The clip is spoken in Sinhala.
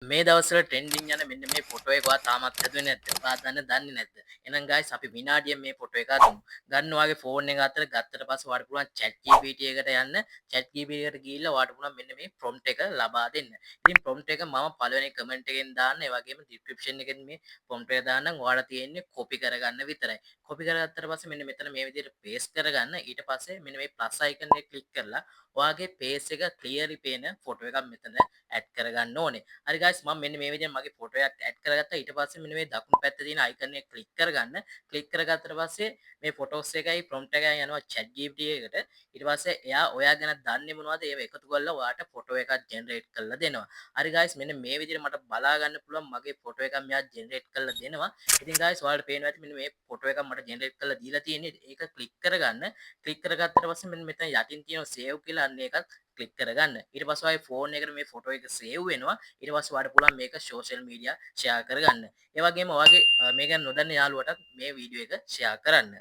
මේ දවස්වල ට්‍රෙන්ඩින් යන මෙන්න මේ ෆොටෝ එක ඔයා තාමත් හැදුවේ නැද්ද? ඔයා දන්නේ නැද්ද? එහෙනම් ගයිස් අපි විනාඩියෙන් මේ ෆොටෝ එක අරමු. ගන්න ඔයාගේ ෆෝන් එක අතට ගත්තට පස්සේ ඔයාලට පුළුවන් chat GPT එකට යන්න. chat GPT එකට ගිහිල්ලා ඔයාලට පුළුවන් මෙන්න මේ prompt එක ලබා දෙන්න. ඉතින් prompt එක මම පළවෙනි කමෙන්ට් එකෙන් දාන්න. ඒ වගේම description එකෙන් මේ prompt එක දාන්නම්. ඔයාලා තියෙන්නේ copy කරගන්න විතරයි. copy කරගත්තට පස්සේ මෙන්න මෙතන මේ විදිහට paste කරගන්න. ඊට පස්සේ මෙන්න මේ plus icon එක click කරලා ඔයාගේ face එක clearly පේන ෆොටෝ එකක් මෙතන add කරගන්න ඕනේ. හරි ගයිස් මම මෙන්න මේ විදිහට මගේ ෆොටෝ එකක් ඇඩ් කරගත්තා. ඊට පස්සේ මෙන්න මේ දකුණු පැත්තේ තියෙන අයිකන් එක ක්ලික් කරගන්න. ක්ලික් කරගත්තට පස්සේ මේ ෆොටෝස් එකයි ප්‍රොම්ප්ට් එකයි යනවා chat GPT එකට. ඊට පස්සේ එයා ඔයා ගැන දන්නේ මොනවද ඒව එකතු කරලා ඔයාට ෆොටෝ එකක් ජෙනරේට් කරලා දෙනවා. හරි ගයිස් මෙන්න මේ විදිහට මට බලා ගන්න පුළුවන් මගේ ෆොටෝ එකක් මෙයා ජෙනරේට් කරලා දෙනවා. ඉතින් ගයිස් ඔයාලට පේනවා ඇති මෙන්න මේ ෆොටෝ එකක් මට ජෙනරේට් කරලා දීලා තියෙන්නේ. ඒක ක්ලික් කරගන්න. ක්ලික් කරගත්තට පස්සේ මෙන්න මෙතන යටින් තියෙනවා save කියලා අන්න ඒකත් ක්ලික් කරගන්න. ඊට පස්සේ ඔයාගේ ෆෝන් එකට මේ ෆොටෝ එක සේව් වෙනවා. ඊට පස්සේ ඔයාලට පුළුවන් මේක සෝෂල් මීඩියා ෂෙයා කරගන්න. ඒ වගේම ඔයාගේ මේ ගැන නොදන්න යාළුවටත් මේ වීඩියෝ එක ෂෙයා කරන්න.